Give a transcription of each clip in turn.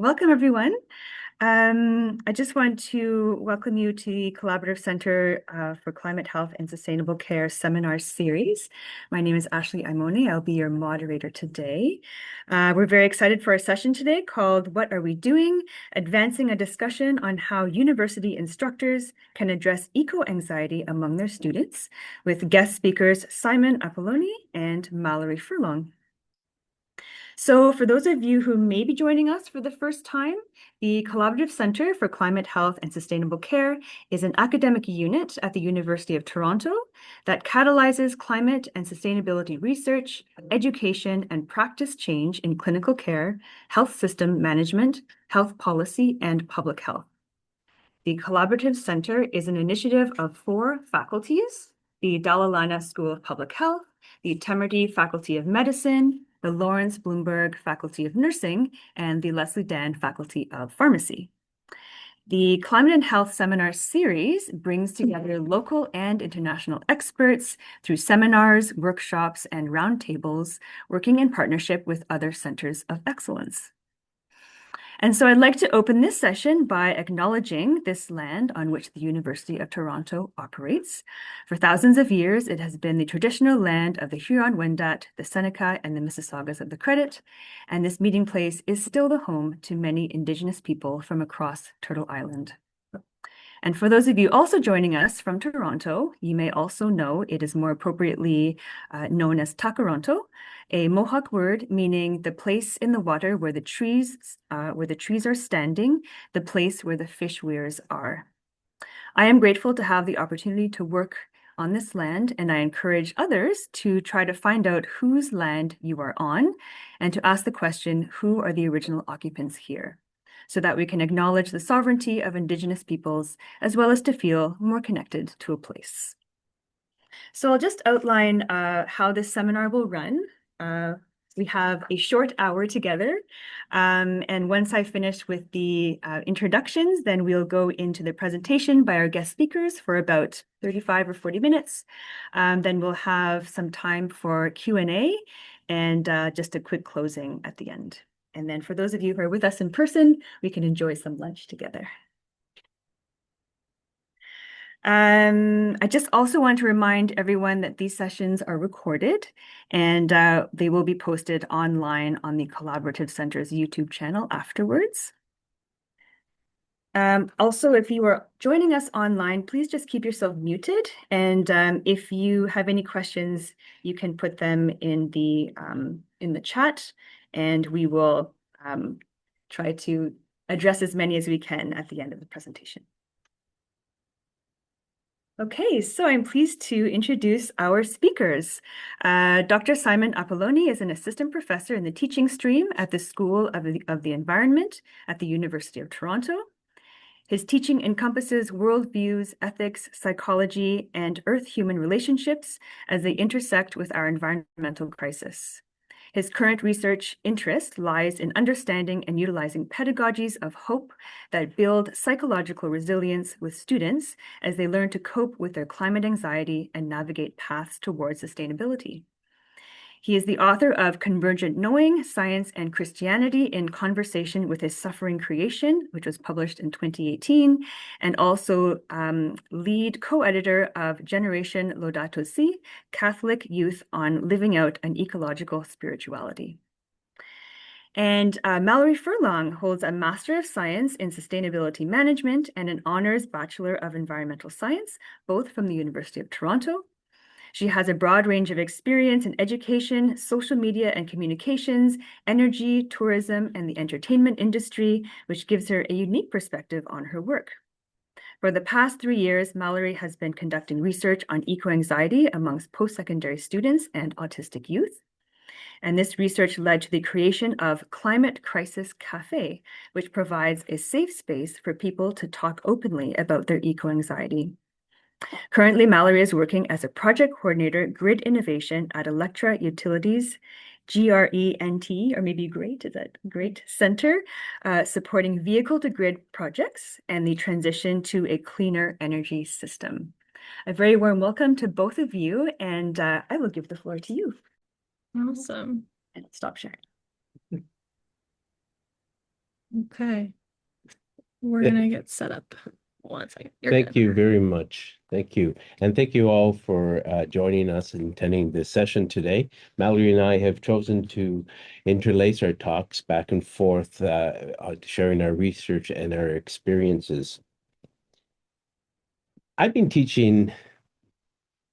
Welcome everyone. I just want to welcome you to the Collaborative Center for Climate Health and Sustainable Care seminar series. My name is Ashley Imoni. I'll be your moderator today. We're very excited for our session today called What Are We Doing? Advancing a discussion on how university instructors can address eco-anxiety among their students, with guest speakers Simon Apolloni and Mallory Furlong. So for those of you who may be joining us for the first time, the Collaborative Center for Climate Health and Sustainable Care is an academic unit at the University of Toronto that catalyzes climate and sustainability research, education, and practice change in clinical care, health system management, health policy, and public health. The Collaborative Center is an initiative of 4 faculties: the Dalla Lana School of Public Health, the Temerty Faculty of Medicine, the Lawrence Bloomberg Faculty of Nursing, and the Leslie Dan Faculty of Pharmacy. The Climate and Health Seminar Series brings together local and international experts through seminars, workshops, and roundtables, working in partnership with other centers of excellence. And so I'd like to open this session by acknowledging this land on which the University of Toronto operates. For thousands of years, it has been the traditional land of the Huron-Wendat, the Seneca, and the Mississaugas of the Credit, and this meeting place is still the home to many Indigenous people from across Turtle Island. And for those of you also joining us from Toronto, you may also know it is more appropriately known as Takaronto, a Mohawk word meaning the place in the water where the trees are standing, the place where the fish weirs are. I am grateful to have the opportunity to work on this land, and I encourage others to try to find out whose land you are on and to ask the question, who are the original occupants here, so that we can acknowledge the sovereignty of Indigenous peoples, as well as to feel more connected to a place. So I'll just outline how this seminar will run. We have a short hour together, and once I finish with the introductions, then we'll go into the presentation by our guest speakers for about 35 or 40 minutes. Then we'll have some time for Q&A and just a quick closing at the end. And then for those of you who are with us in person, we can enjoy some lunch together. I just also want to remind everyone that these sessions are recorded and they will be posted online on the Collaborative Center's YouTube channel afterwards. Also, if you are joining us online, please just keep yourself muted. And if you have any questions, you can put them in the chat, and we will try to address as many as we can at the end of the presentation. Okay, so I'm pleased to introduce our speakers. Dr. Simon Apolloni is an assistant professor in the teaching stream at the School of the Environment at the University of Toronto. His teaching encompasses worldviews, ethics, psychology, and Earth-human relationships as they intersect with our environmental crisis. His current research interest lies in understanding and utilizing pedagogies of hope that build psychological resilience with students as they learn to cope with their climate anxiety and navigate paths towards sustainability. He is the author of Convergent Knowing, Science and Christianity in Conversation with His Suffering Creation, which was published in 2018, and also lead co-editor of Generation Laudato Si, Catholic Youth on Living Out an Ecological Spirituality. And Mallory Furlong holds a Master of Science in Sustainability Management and an Honors Bachelor of Environmental Science, both from the University of Toronto. She has a broad range of experience in education, social media and communications, energy, tourism, and the entertainment industry, which gives her a unique perspective on her work. For the past 3 years, Mallory has been conducting research on eco-anxiety amongst post-secondary students and autistic youth. And this research led to the creation of Climate Crisis Café, which provides a safe space for people to talk openly about their eco-anxiety. Currently, Mallory is working as a project coordinator, grid innovation at Electra Utilities, GRENT, or maybe GREAT, is that GREAT Center, supporting vehicle-to-grid projects and the transition to a cleaner energy system. A very warm welcome to both of you, and I will give the floor to you. Awesome. And stop sharing. Okay, we're Th- gonna get set up. 1 second. You're Thank good. you very much. Thank you. And thank you all for joining us and attending this session today. Mallory and I have chosen to interlace our talks back and forth, sharing our research and our experiences. I've been teaching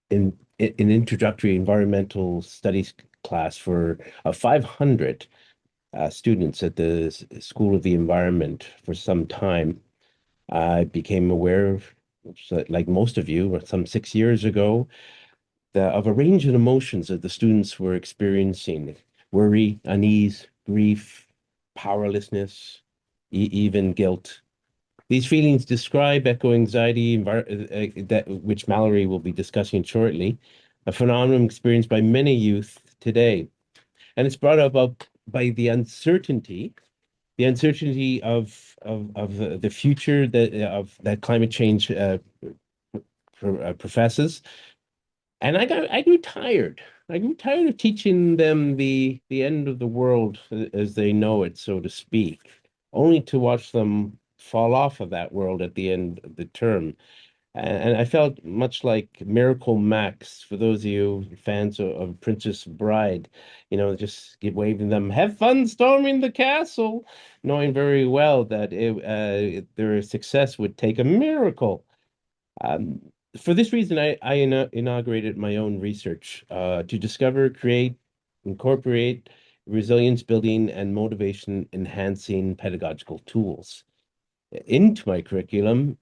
in an introductory environmental studies class for 500 students at the School of the Environment for some time. I became aware, like most of you, some 6 years ago, of a range of emotions that the students were experiencing: worry, unease, grief, powerlessness, even guilt. These feelings describe eco anxiety, which Mallory will be discussing shortly, a phenomenon experienced by many youth today. And it's brought about by the uncertainty of the future that climate change professes. And I grew tired. I grew tired of teaching them the end of the world as they know it, so to speak, only to watch them fall off of that world at the end of the term. And I felt much like Miracle Max, for those of you fans of Princess Bride, just keep waving them, have fun storming the castle, knowing very well that their success would take a miracle. Um, for this reason, I inaugurated my own research to discover, create, incorporate resilience building and motivation enhancing pedagogical tools into my curriculum.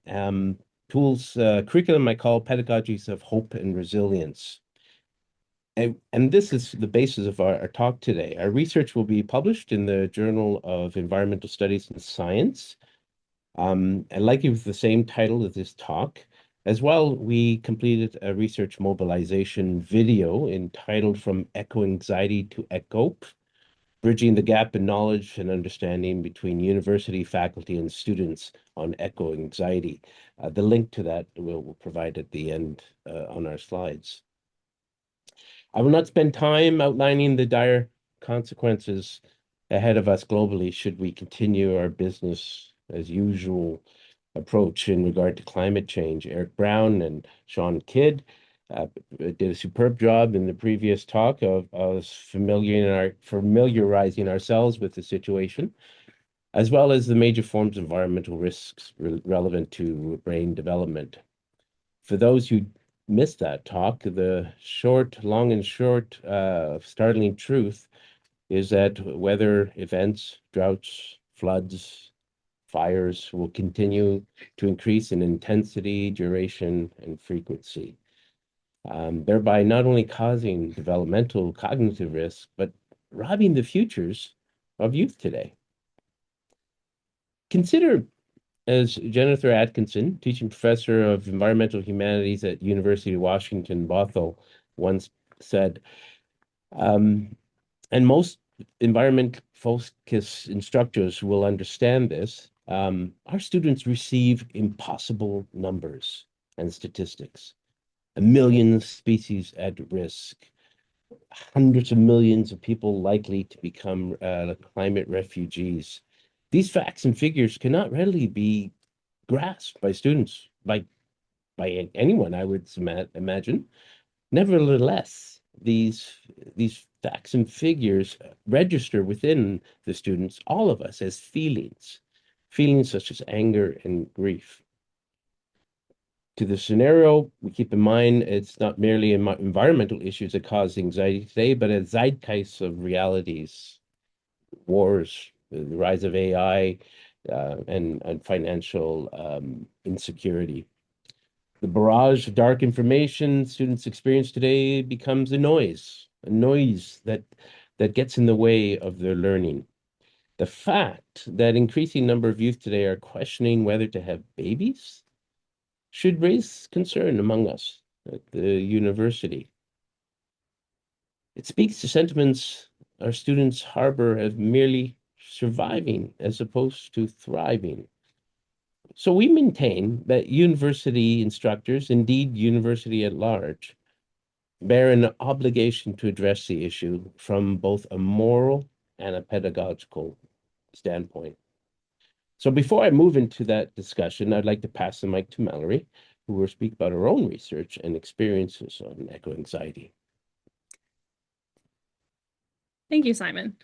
Curriculum I call pedagogies of hope and resilience. And this is the basis of our talk today. Our research will be published in the Journal of Environmental Studies and Science, and likely with the same title as this talk. As well, we completed a research mobilization video entitled From Eco Anxiety to ECOPE, bridging the gap in knowledge and understanding between university faculty and students on eco anxiety. The link to that we'll provide at the end on our slides. I will not spend time outlining the dire consequences ahead of us globally should we continue our business as usual approach in regard to climate change. Eric Brown and Sean Kidd did a superb job in the previous talk of familiarizing ourselves with the situation, as well as the major forms of environmental risks relevant to brain development. For those who missed that talk, the long and short, startling truth is that weather events, droughts, floods, fires will continue to increase in intensity, duration, and frequency, thereby not only causing developmental cognitive risk, but robbing the futures of youth today. Consider, as Jennifer Atkinson, teaching professor of environmental humanities at University of Washington, Bothell, once said, um, and most environment focused instructors will understand this. Our students receive impossible numbers and statistics. A million species at risk, hundreds of millions of people likely to become climate refugees. These facts and figures cannot readily be grasped by students, by anyone, I would imagine. Nevertheless, these facts and figures register within the students, all of us, as feelings such as anger and grief. To the scenario, we keep in mind it's not merely environmental issues that cause anxiety today, but a zeitgeist of realities, wars, the rise of AI, and financial insecurity. The barrage of dark information students experience today becomes a noise that gets in the way of their learning. The fact that increasing number of youth today are questioning whether to have babies should raise concern among us at the university. It speaks to sentiments our students harbor as merely surviving as opposed to thriving. So we maintain that university instructors, indeed university at large, bear an obligation to address the issue from both a moral and a pedagogical standpoint. So before I move into that discussion, I'd like to pass the mic to Mallory, who will speak about her own research and experiences on eco-anxiety. Thank you, Simon.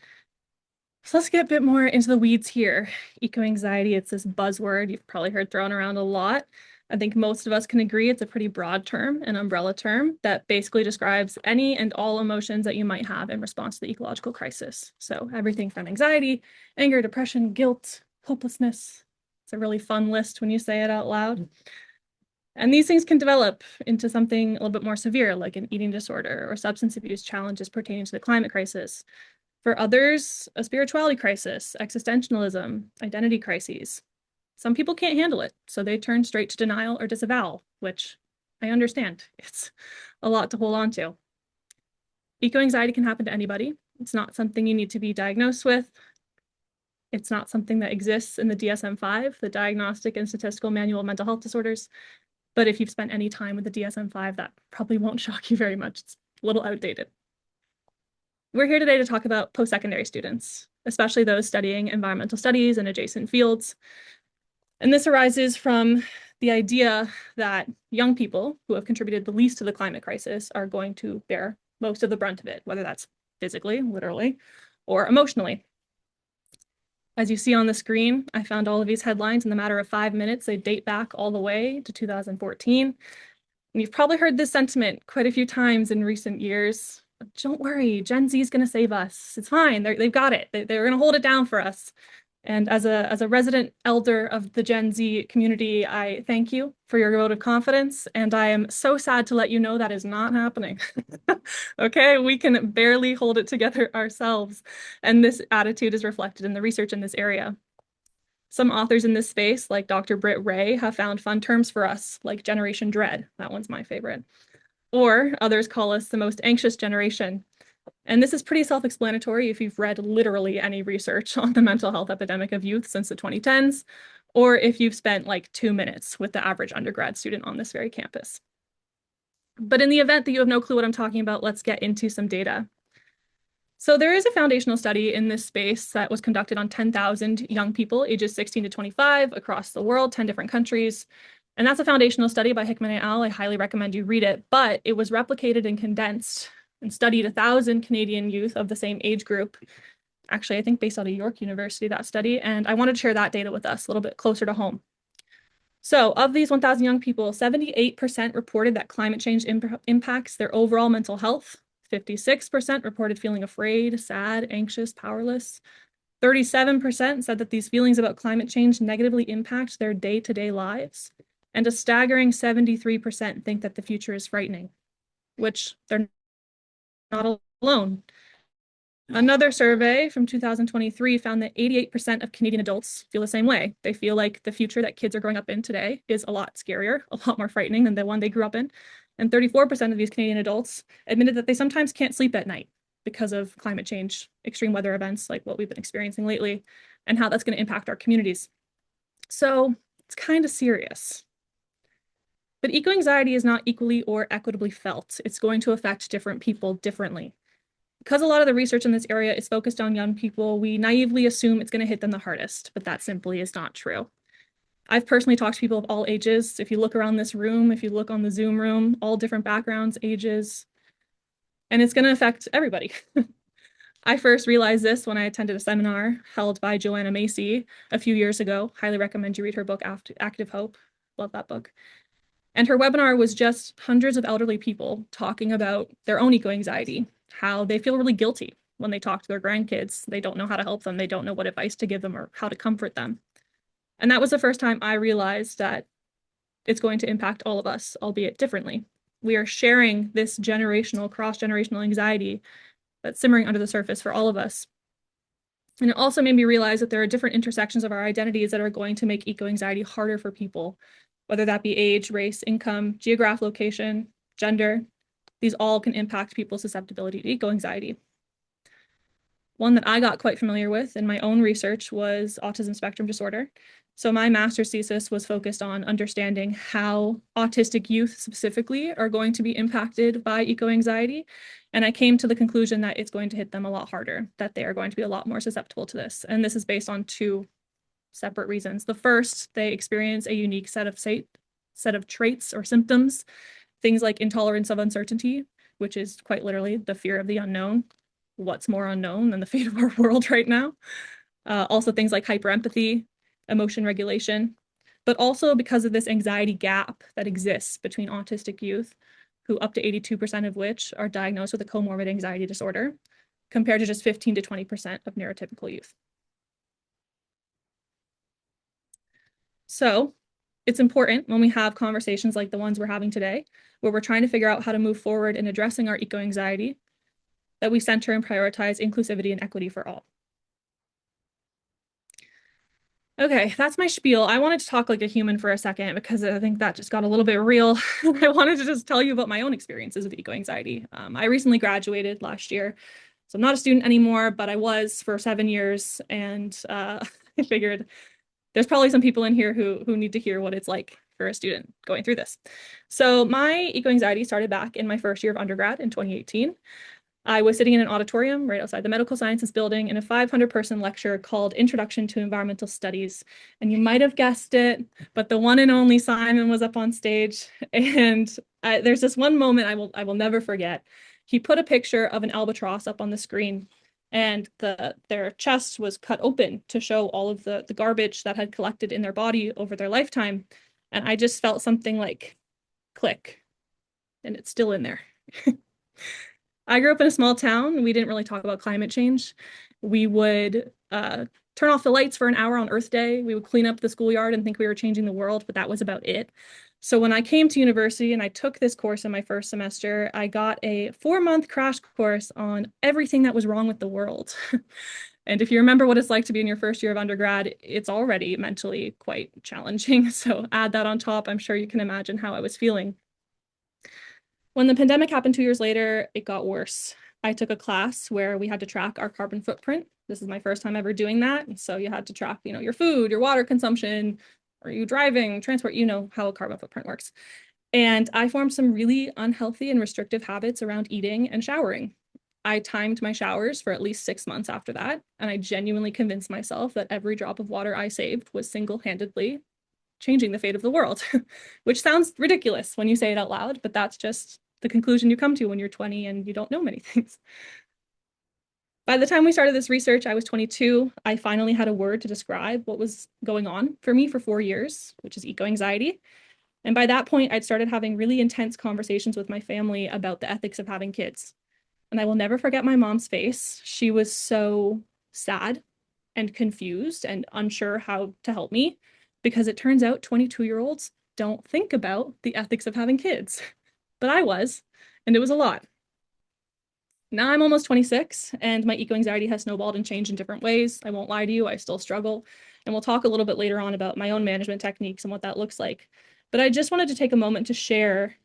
So let's get a bit more into the weeds here. Eco-anxiety, it's this buzzword you've probably heard thrown around a lot. I think most of us can agree it's a pretty broad term, an umbrella term that basically describes any and all emotions that you might have in response to the ecological crisis. So everything from anxiety, anger, depression, guilt, hopelessness. It's a really fun list when you say it out loud. And these things can develop into something a little bit more severe, like an eating disorder or substance abuse challenges pertaining to the climate crisis. For others, a spirituality crisis, existentialism, identity crises. Some people can't handle it, so they turn straight to denial or disavowal, which I understand. It's a lot to hold on to. Eco-anxiety can happen to anybody. It's not something you need to be diagnosed with. It's not something that exists in the DSM-5, the Diagnostic and Statistical Manual of Mental Health Disorders. But if you've spent any time with the DSM-5, that probably won't shock you very much. It's a little outdated. We're here today to talk about post-secondary students, especially those studying environmental studies and adjacent fields. And this arises from the idea that young people who have contributed the least to the climate crisis are going to bear most of the brunt of it, whether that's physically, literally, or emotionally. As you see on the screen, I found all of these headlines in the matter of 5 minutes. They date back all the way to 2014. And you've probably heard this sentiment quite a few times in recent years. Don't worry, Gen Z is going to save us. It's fine. They've got it. They're going to hold it down for us. And as a resident elder of the Gen Z community, I thank you for your vote of confidence. And I am so sad to let you know that is not happening. Okay, we can barely hold it together ourselves. And this attitude is reflected in the research in this area. Some authors in this space, like Dr. Britt Ray, have found fun terms for us, like Generation Dread. That one's my favorite. Or others call us the most anxious generation. And this is pretty self-explanatory if you've read literally any research on the mental health epidemic of youth since the 2010s, or if you've spent like 2 minutes with the average undergrad student on this very campus. But in the event that you have no clue what I'm talking about, let's get into some data. So there is a foundational study in this space that was conducted on 10,000 young people ages 16 to 25 across the world, 10 different countries. And that's a foundational study by Hickman et al. I highly recommend you read it, but it was replicated and condensed and studied 1,000 Canadian youth of the same age group. Actually, I think based out of York University, that study. And I wanted to share that data with us a little bit closer to home. So of these 1,000 young people, 78% reported that climate change impacts their overall mental health. 56% reported feeling afraid, sad, anxious, powerless. 37% said that these feelings about climate change negatively impact their day-to-day lives. And a staggering 73% think that the future is frightening, which they're not alone. Another survey from 2023 found that 88% of Canadian adults feel the same way. They feel like the future that kids are growing up in today is a lot scarier, a lot more frightening than the one they grew up in. And 34% of these Canadian adults admitted that they sometimes can't sleep at night because of climate change, extreme weather events like what we've been experiencing lately, and how that's going to impact our communities. So it's kind of serious. But eco-anxiety is not equally or equitably felt. It's going to affect different people differently. Because a lot of the research in this area is focused on young people, we naively assume it's going to hit them the hardest, but that simply is not true. I've personally talked to people of all ages. If you look around this room, if you look on the Zoom room, all different backgrounds, ages, and it's going to affect everybody. I first realized this when I attended a seminar held by Joanna Macy a few years ago. Highly recommend you read her book, Active Hope. Love that book. And her webinar was just hundreds of elderly people talking about their own eco-anxiety, how they feel really guilty when they talk to their grandkids. They don't know how to help them. They don't know what advice to give them or how to comfort them. And that was the first time I realized that it's going to impact all of us, albeit differently. We are sharing this generational, cross-generational anxiety that's simmering under the surface for all of us. And it also made me realize that there are different intersections of our identities that are going to make eco-anxiety harder for people, whether that be age, race, income, geographic location, gender. These all can impact people's susceptibility to eco-anxiety. One that I got quite familiar with in my own research was autism spectrum disorder. So my master's thesis was focused on understanding how autistic youth specifically are going to be impacted by eco-anxiety. And I came to the conclusion that it's going to hit them a lot harder, that they are going to be a lot more susceptible to this. And this is based on two separate reasons. The first, they experience a unique set of traits or symptoms, things like intolerance of uncertainty, which is quite literally the fear of the unknown. What's more unknown than the fate of our world right now? Also things like hyperempathy, emotion regulation, but also because of this anxiety gap that exists between autistic youth, who up to 82% of which are diagnosed with a comorbid anxiety disorder, compared to just 15 to 20% of neurotypical youth. So it's important when we have conversations like the ones we're having today, where we're trying to figure out how to move forward in addressing our eco-anxiety, that we center and prioritize inclusivity and equity for all. Okay, that's my spiel. I wanted to talk like a human for a second because I think that just got a little bit real. I wanted to just tell you about my own experiences with eco-anxiety. I recently graduated last year, so I'm not a student anymore, but I was for 7 years, and I figured there's probably some people in here who need to hear what it's like for a student going through this. So my eco-anxiety started back in my first year of undergrad in 2018. I was sitting in an auditorium right outside the medical sciences building in a 500-person lecture called Introduction to Environmental Studies. And you might have guessed it, but the one and only Simon was up on stage. And there's this one moment I will never forget. He put a picture of an albatross up on the screen, and their chest was cut open to show all of the garbage that had collected in their body over their lifetime. And I just felt something like click, and it's still in there. I grew up in a small town. We didn't really talk about climate change. We would turn off the lights for an hour on Earth Day. We would clean up the schoolyard and think we were changing the world, but that was about it. So when I came to university and I took this course in my first semester, I got a 4-month crash course on everything that was wrong with the world. And if you remember what it's like to be in your first year of undergrad, it's already mentally quite challenging. So add that on top, I'm sure you can imagine how I was feeling. When the pandemic happened 2 years later, it got worse. I took a class where we had to track our carbon footprint. This is my first time ever doing that. And so you had to track, your food, your water consumption, are you driving, transport, how a carbon footprint works. And I formed some really unhealthy and restrictive habits around eating and showering. I timed my showers for at least 6 months after that. And I genuinely convinced myself that every drop of water I saved was single-handedly changing the fate of the world, which sounds ridiculous when you say it out loud, but that's just the conclusion you come to when you're 20 and you don't know many things. By the time we started this research, I was 22. I finally had a word to describe what was going on for me for 4 years, which is eco-anxiety. And by that point, I'd started having really intense conversations with my family about the ethics of having kids. And I will never forget my mom's face. She was so sad and confused and unsure how to help me, because it turns out 22-year-olds don't think about the ethics of having kids. But I was, and it was a lot. Now I'm almost 26, and my eco-anxiety has snowballed and changed in different ways. I won't lie to you, I still struggle. And we'll talk a little bit later on about my own management techniques and what that looks like. But I just wanted to take a moment to share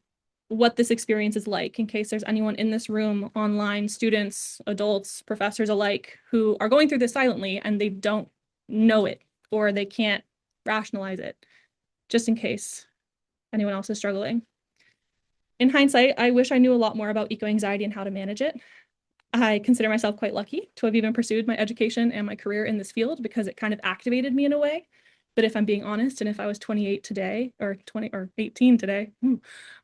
what this experience is like, in case there's anyone in this room, online, students, adults, professors alike, who are going through this silently and they don't know it, or they can't rationalize it, just in case anyone else is struggling. In hindsight, I wish I knew a lot more about eco-anxiety and how to manage it. I consider myself quite lucky to have even pursued my education and my career in this field, because it kind of activated me in a way. But if I'm being honest, and if I was 28 today, or 18 today,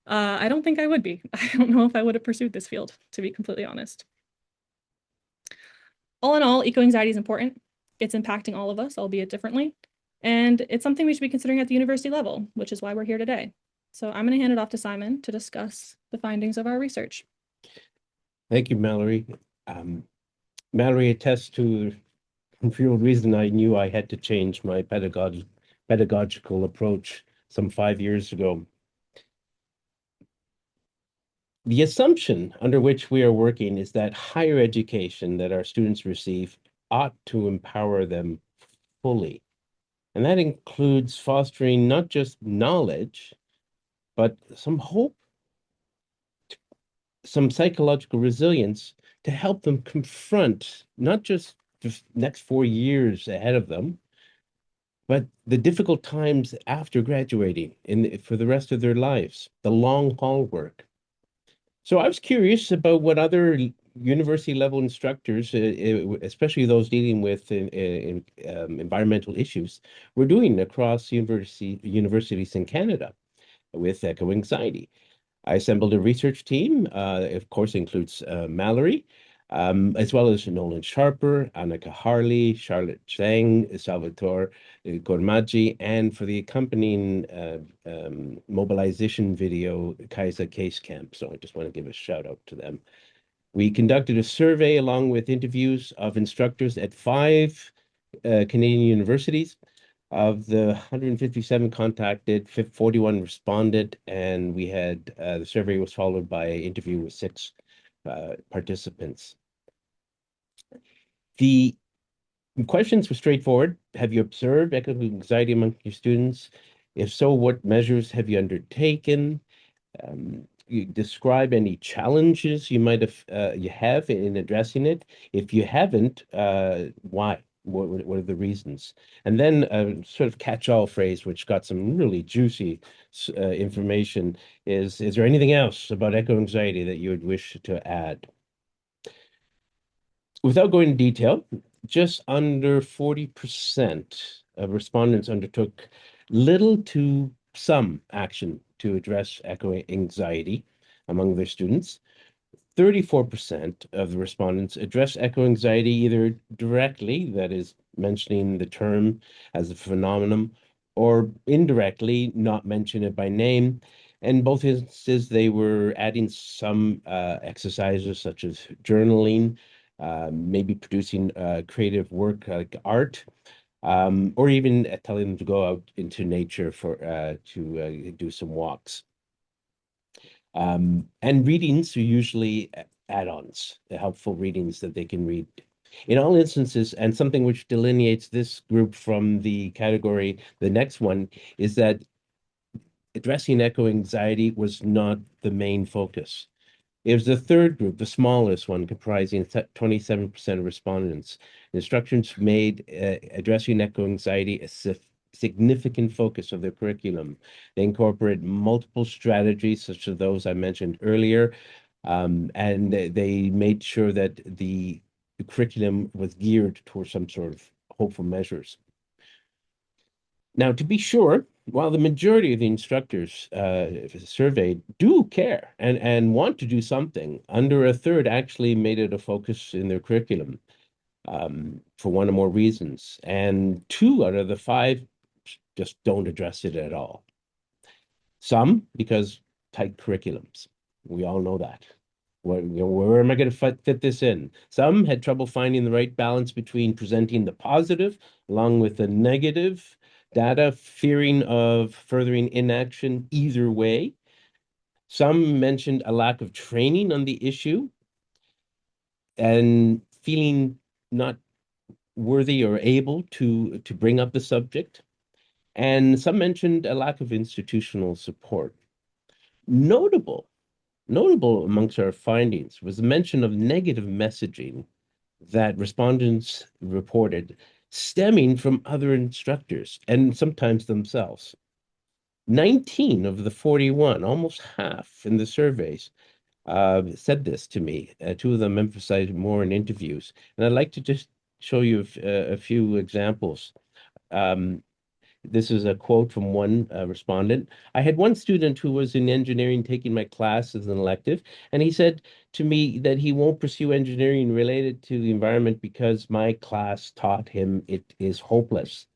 I don't think I would be. I don't know if I would have pursued this field, to be completely honest. All in all, eco-anxiety is important. It's impacting all of us, albeit differently. And it's something we should be considering at the university level, which is why we're here today. So I'm going to hand it off to Simon to discuss the findings of our research. Thank you, Mallory. Mallory attests to the real reason I knew I had to change my pedagogical approach some 5 years ago. The assumption under which we are working is that higher education that our students receive ought to empower them fully. And that includes fostering not just knowledge, but some hope, some psychological resilience to help them confront not just the next 4 years ahead of them, but the difficult times after graduating for the rest of their lives, the long haul work. So I was curious about what other university level instructors, especially those dealing with environmental issues, were doing across universities in Canada with eco anxiety. I assembled a research team, of course, includes Mallory, as well as Nolan Sharper, Annika Harley, Charlotte Chang, Salvatore Gormaggi, and for the accompanying mobilization video, Kaiser Case Camp. So I just want to give a shout out to them. We conducted a survey along with interviews of instructors at 5 Canadian universities. Of the 157 contacted, 41 responded, and we had the survey was followed by an interview with 6 participants. The questions were straightforward. Have you observed economic anxiety among your students? If so, what measures have you undertaken? You describe any challenges you might have in addressing it. If you haven't, why? What are the reasons? And then a sort of catch-all phrase, which got some really juicy information, is there anything else about eco anxiety that you would wish to add? Without going into detail, just under 40% of respondents undertook little to some action to address eco anxiety among their students. 34% of the respondents addressed eco anxiety either directly, that is, mentioning the term as a phenomenon, or indirectly, not mention it by name. In both instances, they were adding some exercises such as journaling, maybe producing creative work like art, or even telling them to go out into nature to do some walks. And readings are usually add-ons, helpful readings that they can read. In all instances, and something which delineates this group from the category, the next one, is that addressing eco anxiety was not the main focus. It was the third group, the smallest one, comprising 27% of respondents. Instructions made addressing eco anxiety a significant focus of their curriculum. They incorporate multiple strategies, such as those I mentioned earlier, and they made sure that the curriculum was geared towards some sort of hopeful measures. Now, to be sure, while the majority of the instructors surveyed do care and want to do something, under a third actually made it a focus in their curriculum for one or more reasons. And 2 out of the 5 just don't address it at all. Some because tight curriculums. We all know that. Where am I going to fit this in? Some had trouble finding the right balance between presenting the positive along with the negative data, fearing of furthering inaction either way. Some mentioned a lack of training on the issue and feeling not worthy or able to bring up the subject. And some mentioned a lack of institutional support. Notable amongst our findings was the mention of negative messaging that respondents reported stemming from other instructors and sometimes themselves. 19 of the 41, almost half in the surveys, said this to me. 2 of them emphasized more in interviews. And I'd like to just show you a few examples. This is a quote from one respondent. I had one student who was in engineering taking my class as an elective, and he said to me that he won't pursue engineering related to the environment because my class taught him it is hopeless.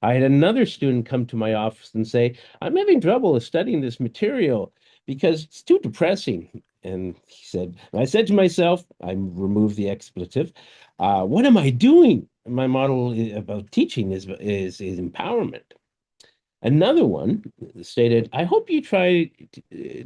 I had another student come to my office and say, I'm having trouble studying this material because it's too depressing. And he said, I said to myself, I removed the expletive, what am I doing? My model about teaching is empowerment. Another one stated, I hope you try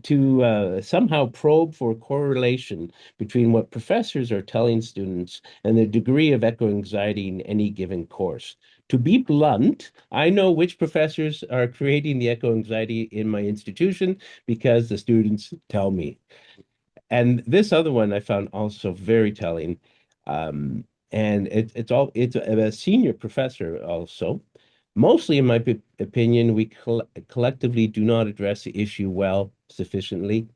to somehow probe for a correlation between what professors are telling students and the degree of eco anxiety in any given course. To be blunt, I know which professors are creating the eco anxiety in my institution because the students tell me. And this other one I found also very telling. And it's a senior professor also. Mostly, in my opinion, we collectively do not address the issue well sufficiently.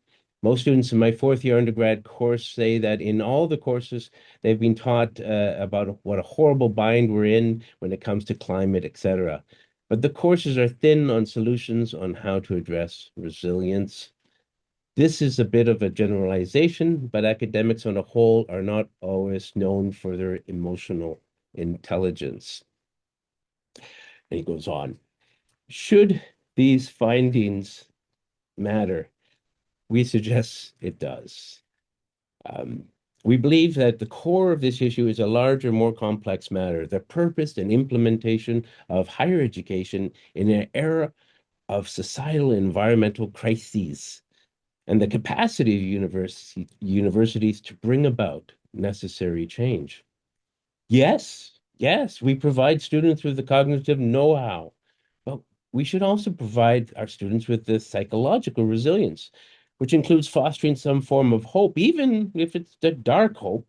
Most students in my fourth year undergrad course say that in all the courses, they've been taught about what a horrible bind we're in when it comes to climate, etc. But the courses are thin on solutions on how to address resilience. This is a bit of a generalization, but academics on a whole are not always known for their emotional intelligence. And he goes on. Should these findings matter? We suggest it does. Um, we believe that the core of this issue is a larger, more complex matter, the purpose and implementation of higher education in an era of societal and environmental crises, and the capacity of universities to bring about necessary change. Yes, we provide students with the cognitive know-how, but we should also provide our students with the psychological resilience, which includes fostering some form of hope, even if it's the dark hope,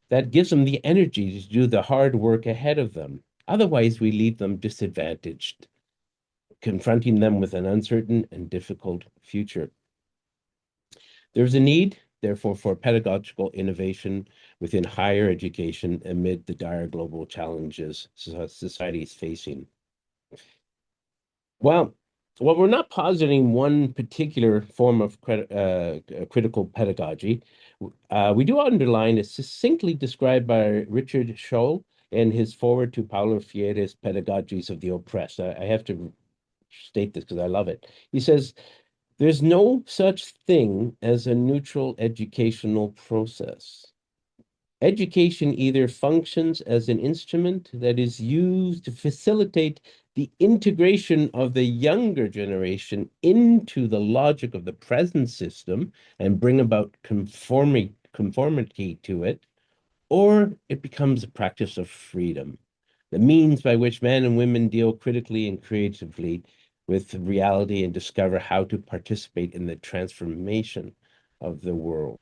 that gives them the energy to do the hard work ahead of them. Otherwise, we leave them disadvantaged, confronting them with an uncertain and difficult future. There's a need, therefore, for pedagogical innovation within higher education amid the dire global challenges society is facing. Well, we're not positing one particular form of critical pedagogy. We do underline is succinctly described by Richard Scholl in his foreword to Paulo Freire's Pedagogies of the Oppressed. I have to state this because I love it. He says, there's no such thing as a neutral educational process. Education either functions as an instrument that is used to facilitate the integration of the younger generation into the logic of the present system and bring about conformity to it, or it becomes a practice of freedom, the means by which men and women deal critically and creatively with reality and discover how to participate in the transformation of the world.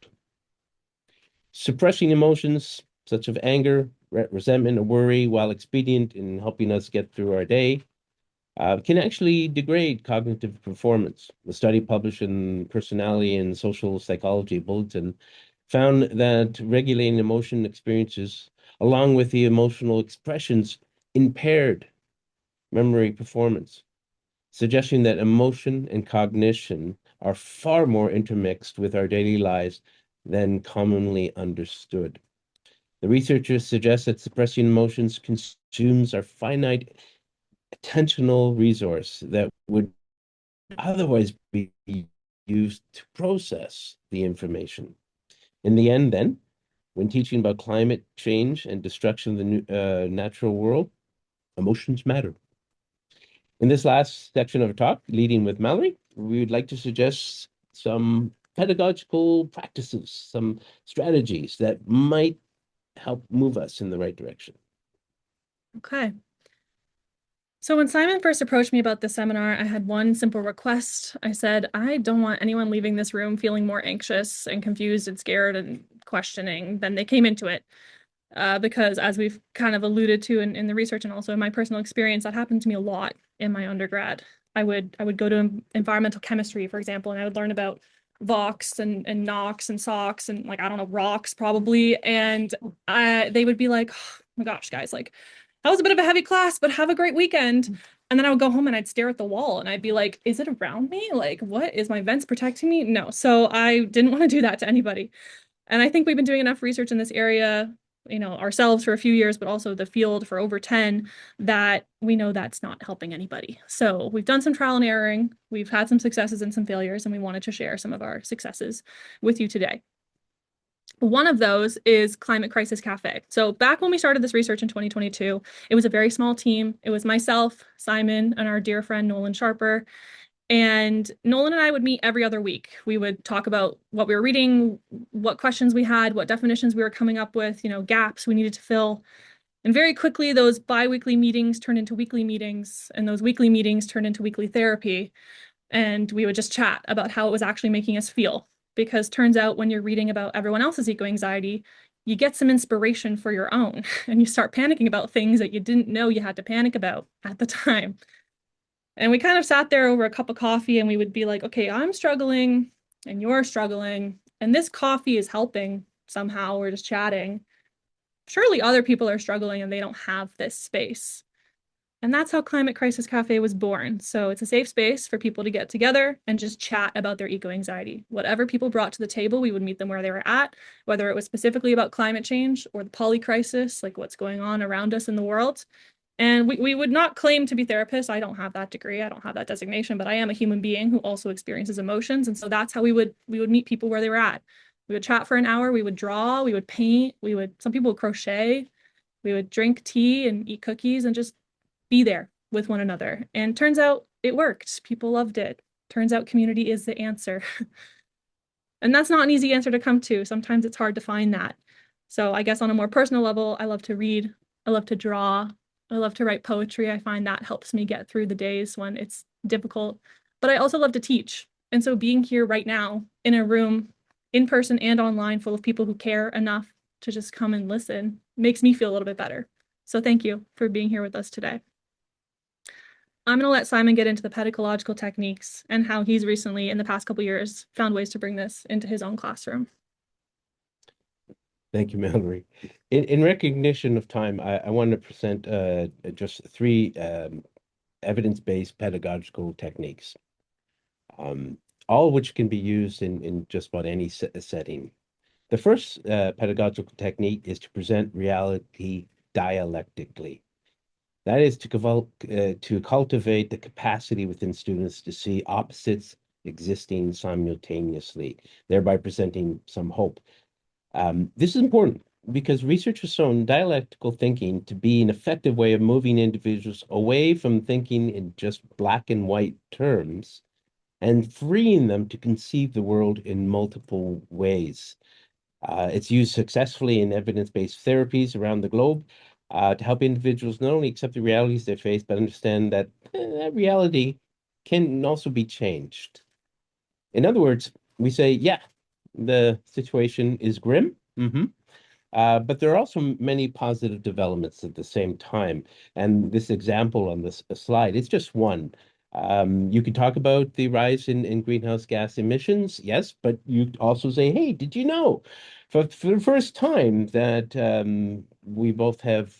Suppressing emotions such as anger, resentment, or worry, while expedient in helping us get through our day, can actually degrade cognitive performance. The study published in Personality and Social Psychology Bulletin found that regulating emotion experiences, along with the emotional expressions, impaired memory performance, suggesting that emotion and cognition are far more intermixed with our daily lives than commonly understood. The researchers suggest that suppressing emotions consumes our finite attentional resource that would otherwise be used to process the information. In the end, then, when teaching about climate change and destruction of the natural world, emotions matter. In this last section of our talk, Leading with Mallory, we would like to suggest some pedagogical practices, some strategies that might help move us in the right direction. Okay. So when Simon first approached me about this seminar, I had one simple request. I said, I don't want anyone leaving this room feeling more anxious and confused and scared and questioning than they came into it. Because as we've kind of alluded to in the research and also in my personal experience, that happened to me a lot in my undergrad. I would go to environmental chemistry, for example, and I would learn about Vox and NOx and SOx and like, I don't know, rocks probably. And they would be like, oh my gosh, guys, like that was a bit of a heavy class, but have a great weekend. And then I would go home and I'd stare at the wall and I'd be like, is it around me? Like, what is my vents protecting me? No. So I didn't want to do that to anybody. And I think we've been doing enough research in this area, ourselves for a few years, but also the field for over 10, that we know that's not helping anybody. So we've done some trial and erroring. We've had some successes and some failures, and we wanted to share some of our successes with you today. One of those is Climate Crisis Café. So back when we started this research in 2022, it was a very small team. It was myself, Simon, and our dear friend Nolan Sharper. And Nolan and I would meet every other week. We would talk about what we were reading, what questions we had, what definitions we were coming up with, gaps we needed to fill. And very quickly, those bi-weekly meetings turned into weekly meetings, and those weekly meetings turned into weekly therapy. And we would just chat about how it was actually making us feel. Because turns out when you're reading about everyone else's eco-anxiety, you get some inspiration for your own, and you start panicking about things that you didn't know you had to panic about at the time. And we kind of sat there over a cup of coffee and we would be like, okay, I'm struggling and you're struggling, and this coffee is helping somehow, we're just chatting, surely other people are struggling and they don't have this space. And that's how Climate Crisis Cafe was born. So it's a safe space for people to get together and just chat about their eco-anxiety. Whatever people brought to the table, we would meet them where they were at, whether it was specifically about climate change or the poly crisis, like what's going on around us in the world. And we would not claim to be therapists. I don't have that degree. I don't have that designation, but I am a human being who also experiences emotions. And so that's how we would meet people where they were at. We would chat for an hour, we would draw, we would paint, some people would crochet, we would drink tea and eat cookies and just be there with one another. And turns out it worked. People loved it. Turns out community is the answer. And that's not an easy answer to come to. Sometimes it's hard to find that. So I guess on a more personal level, I love to read, I love to draw, I love to write poetry. I find that helps me get through the days when it's difficult. But I also love to teach. And so being here right now in a room, in person and online, full of people who care enough to just come and listen makes me feel a little bit better. So thank you for being here with us today. I'm going to let Simon get into the pedagogical techniques and how he's recently, in the past couple of years, found ways to bring this into his own classroom. Thank you, Mallory. In recognition of time, I want to present just three evidence-based pedagogical techniques, all of which can be used in just about any setting. The first pedagogical technique is to present reality dialectically. That is to cultivate the capacity within students to see opposites existing simultaneously, thereby presenting some hope. This is important because research has shown dialectical thinking to be an effective way of moving individuals away from thinking in just black and white terms and freeing them to conceive the world in multiple ways. It's used successfully in evidence-based therapies around the globe to help individuals not only accept the realities they face, but understand that that reality can also be changed. In other words, we say, yeah, the situation is grim. But there are also many positive developments at the same time. And this example on this slide is just one. You can talk about the rise in greenhouse gas emissions, yes, but you also say, hey, did you know for the first time that we both have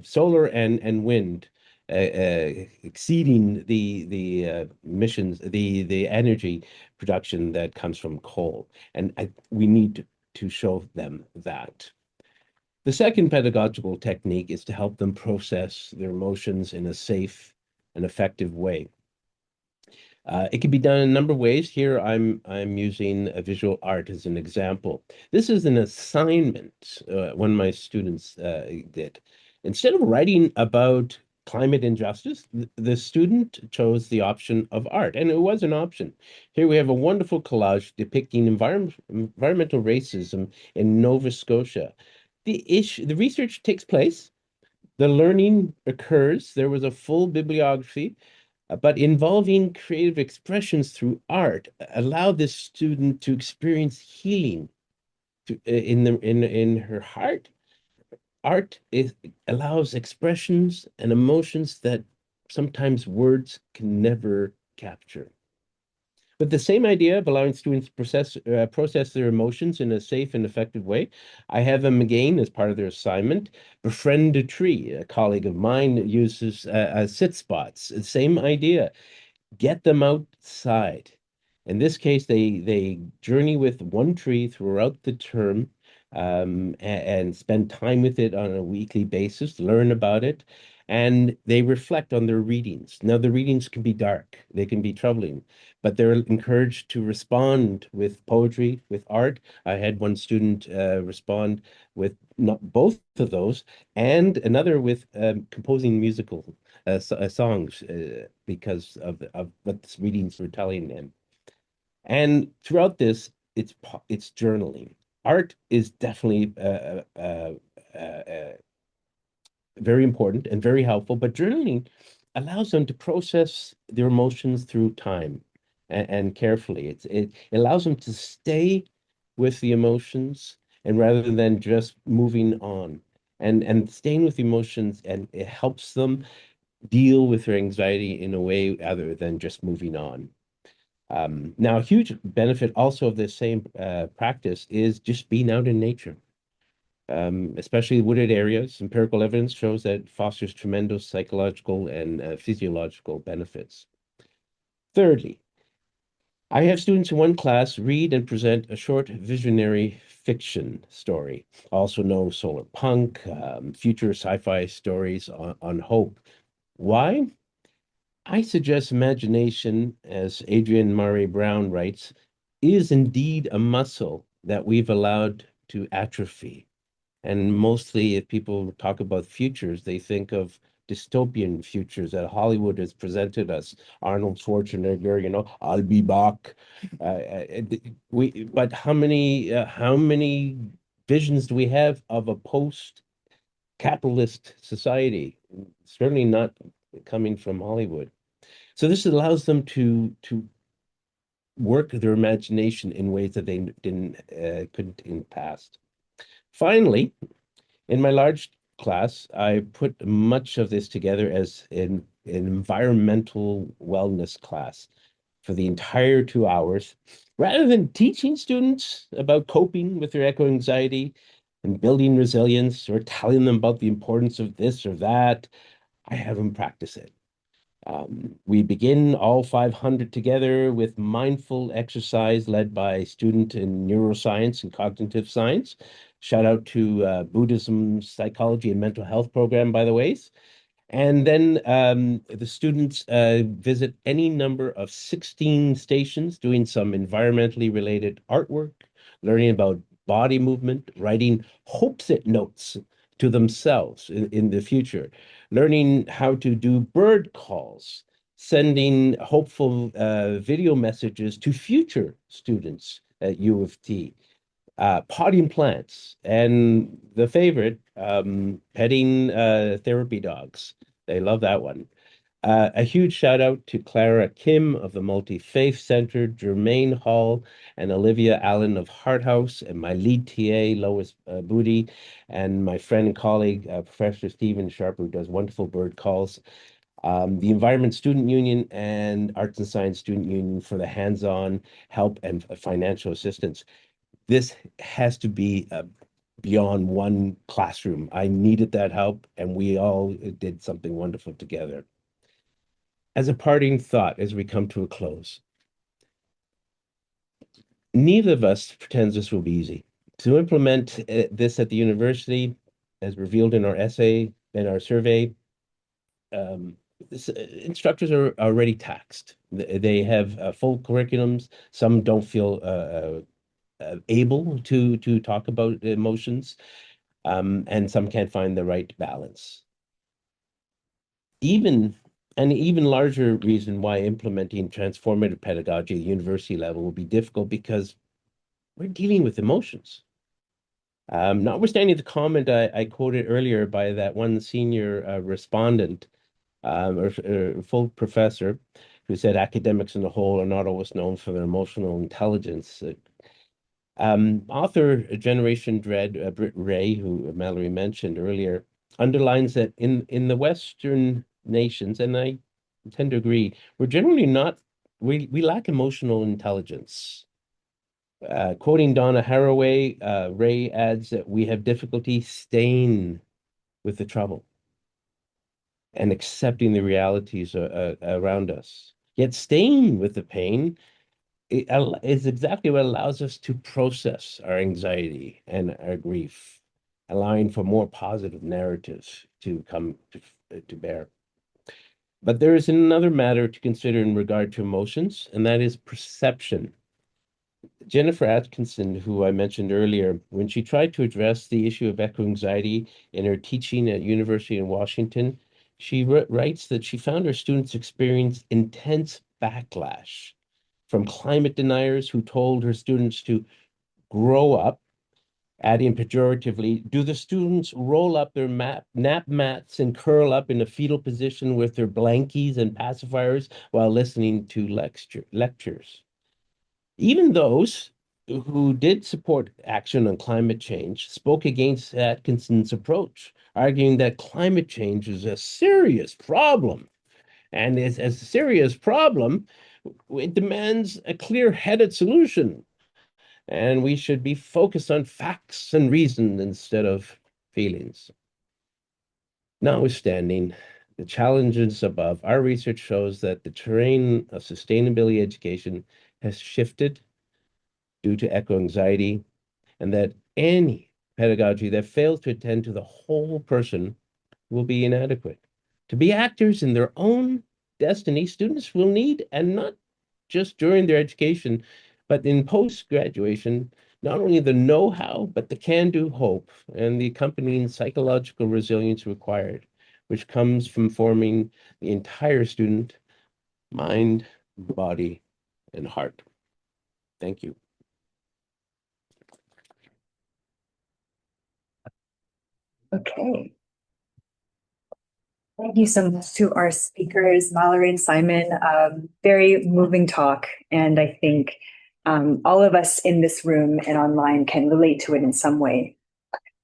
solar and wind exceeding the emissions, the energy production that comes from coal, and we need to show them that. The second pedagogical technique is to help them process their emotions in a safe and effective way. It can be done in a number of ways. Here, I'm using a visual art as an example. This is an assignment one of my students did. Instead of writing about climate injustice, the student chose the option of art, and it was an option. Here we have a wonderful collage depicting environmental racism in Nova Scotia. The research takes place, the learning occurs. There was a full bibliography, but involving creative expressions through art allowed this student to experience healing in her heart. Allows expressions and emotions that sometimes words can never capture. But the same idea of allowing students to process their emotions in a safe and effective way, I have them again as part of their assignment. Befriend a tree. A colleague of mine uses sit spots. Same idea. Get them outside. In this case, they journey with one tree throughout the term, and spend time with it on a weekly basis, learn about it, and they reflect on their readings. Now, the readings can be dark, they can be troubling, but they're encouraged to respond with poetry, with art. I had one student respond with not both of those, and another with composing musical songs because of what the readings were telling them. And throughout this, it's journaling. Art is definitely very important and very helpful, but journaling allows them to process their emotions through time and carefully. It allows them to stay with the emotions and rather than just moving on. And staying with emotions, and it helps them deal with their anxiety in a way other than just moving on. Now, a huge benefit also of this same practice is just being out in nature, especially wooded areas. Empirical evidence shows that it fosters tremendous psychological and physiological benefits. Thirdly, I have students in one class read and present a short visionary fiction story, also known as solar punk, future sci-fi stories on hope. Why? I suggest imagination, as Adrienne Murray Brown writes, is indeed a muscle that we've allowed to atrophy. And mostly, if people talk about futures, they think of dystopian futures that Hollywood has presented us. Arnold Schwarzenegger, I'll be back. But how many visions do we have of a post-capitalist society? Certainly not coming from Hollywood. So this allows them to work their imagination in ways that they couldn't in the past. Finally, in my large class, I put much of this together as an environmental wellness class for the entire 2 hours. Rather than teaching students about coping with their eco-anxiety and building resilience or telling them about the importance of this or that, I have them practice it. We begin all 500 together with mindful exercise led by a student in neuroscience and cognitive science. Shout out to Buddhism, psychology, and mental health program, by the ways. And then the students visit any number of 16 stations doing some environmentally related artwork, learning about body movement, writing hope-it notes to themselves in the future, learning how to do bird calls, sending hopeful video messages to future students at U of T, potting plants, and the favorite, petting therapy dogs. They love that one. A huge shout out to Clara Kim of the Multi-Faith Center, Jermaine Hall, and Olivia Allen of Hart House, and my lead TA, Lois Booty, and my friend and colleague, Professor Stephen Sharp, who does wonderful bird calls. The Environment Student Union and Arts and Science Student Union for the hands-on help and financial assistance. This has to be beyond one classroom. I needed that help, and we all did something wonderful together. As a parting thought, as we come to a close, neither of us pretends this will be easy. To implement this at the university, as revealed in our essay and our survey, instructors are already taxed. They have full curriculums. Some don't feel able to talk about emotions, and some can't find the right balance. An even larger reason why implementing transformative pedagogy at the university level will be difficult because we're dealing with emotions. Notwithstanding the comment I quoted earlier by that one senior respondent or full professor who said academics in the whole are not always known for their emotional intelligence. Author Generation Dread, Britt Ray, who Mallory mentioned earlier, underlines that in the Western nations, and I tend to agree, we're generally not, we lack emotional intelligence. Quoting Donna Haraway, Ray adds that we have difficulty staying with the trouble and accepting the realities around us. Yet staying with the pain is exactly what allows us to process our anxiety and our grief, allowing for more positive narratives to come to bear. But there is another matter to consider in regard to emotions, and that is perception. Jennifer Atkinson, who I mentioned earlier, when she tried to address the issue of eco-anxiety in her teaching at University in Washington, she writes that she found her students experience intense backlash from climate deniers who told her students to grow up, adding pejoratively, do the students roll up their nap mats and curl up in a fetal position with their blankies and pacifiers while listening to lectures? Even those who did support action on climate change spoke against Atkinson's approach, arguing that climate change is a serious problem and it's a serious problem. It demands a clear-headed solution, and we should be focused on facts and reason instead of feelings. Notwithstanding the challenges above, our research shows that the terrain of sustainability education has shifted due to eco-anxiety, and that any pedagogy that fails to attend to the whole person will be inadequate. To be actors in their own destiny, students will need, and not just during their education, but in post-graduation, not only the know-how, but the can-do hope and the accompanying psychological resilience required, which comes from forming the entire student, mind, body, and heart. Thank you. Okay. Thank you so much to our speakers, Mallory and Simon. Very moving talk. And I think all of us in this room and online can relate to it in some way.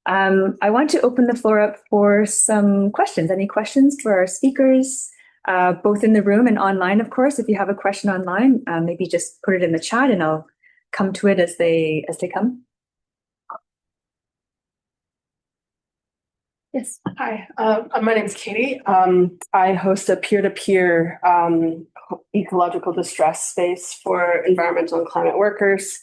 I want to open the floor up for some questions. Any questions for our speakers, both in the room and online, of course. If you have a question online, maybe just put it in the chat and I'll come to it as they come. Yes. Hi, my name's Katie. I host a peer-to-peer ecological distress space for environmental and climate workers.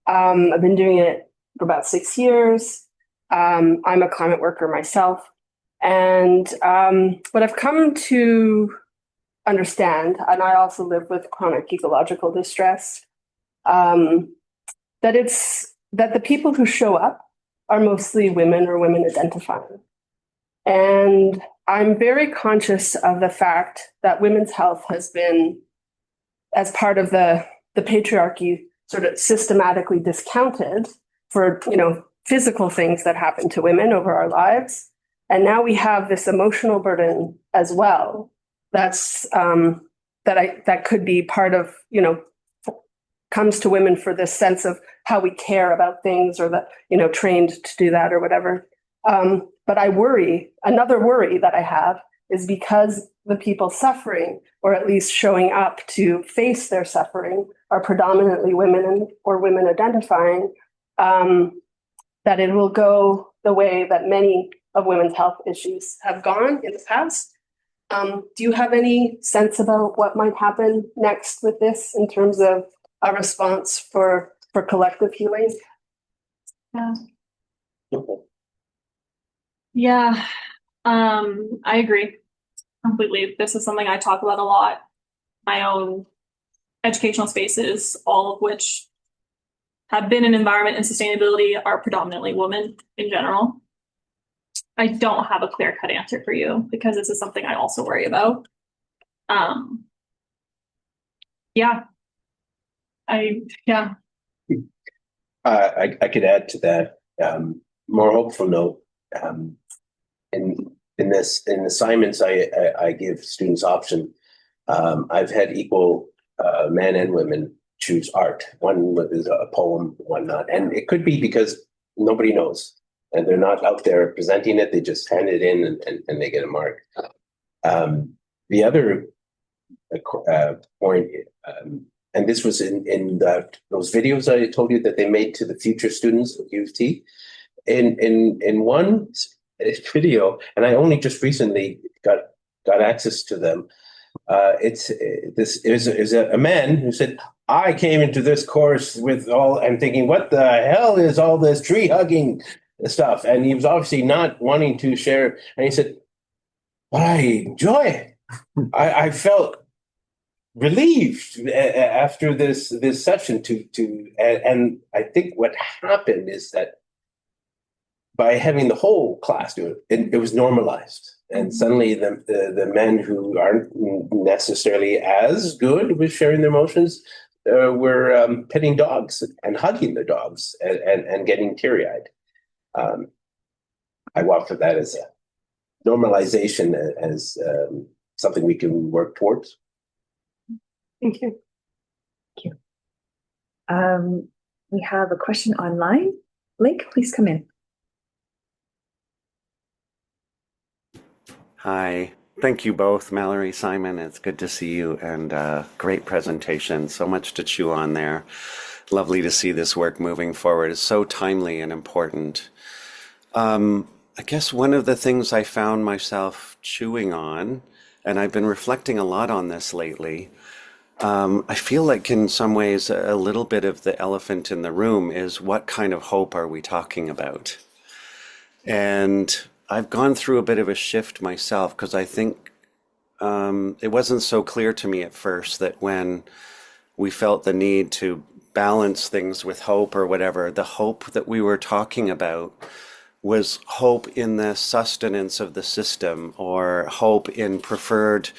I've been doing it for about 6 years. I'm a climate worker myself. And what I've come to understand, and I also live with chronic ecological distress, that the people who show up are mostly women or women identifying. And I'm very conscious of the fact that women's health has been, as part of the patriarchy, sort of systematically discounted for, physical things that happen to women over our lives. And now we have this emotional burden as well. That's that could be part of, comes to women for this sense of how we care about things, or that, trained to do that or whatever. But another worry that I have is because the people suffering, or at least showing up to face their suffering, are predominantly women or women identifying, that it will go the way that many of women's health issues have gone in the past. Do you have any sense about what might happen next with this in terms of a response for collective healing? Yeah, I agree completely. This is something I talk about a lot. My own educational spaces, all of which have been in environment and sustainability, are predominantly women in general. I don't have a clear-cut answer for you because this is something I also worry about. I could add to that, more hopeful note. In the assignments I give students option. I've had equal men and women choose art. One is a poem, one not, and it could be because nobody knows and they're not out there presenting it. They just hand it in and they get a mark. The other point, and this was in those videos I told you that they made to the future students of U of T. In one video, and I only just recently got access to them. It's a man who said, "I came into this course with all," I'm thinking, what the hell is all this tree hugging stuff? And he was obviously not wanting to share. And he said, "But I enjoy it. I felt relieved after this session and I think what happened is that by having the whole class do it, it was normalized. And suddenly the men who aren't necessarily as good with sharing their emotions were petting dogs and hugging their dogs and getting teary-eyed. I offer that as a normalization, as something we can work towards. Thank you. Thank you. We have a question online. Blake, please come in. Hi, Thank you both, Mallory, Simon. It's good to see you, and great presentation. So much to chew on there. Lovely to see this work moving forward. It's so timely and important. I guess one of the things I found myself chewing on, and I've been reflecting a lot on this lately, I feel like in some ways a little bit of the elephant in the room is what kind of hope are we talking about? And I've gone through a bit of a shift myself because I think it wasn't so clear to me at first that when we felt the need to balance things with hope or whatever, the hope that we were talking about was hope in the sustenance of the system or hope in preferred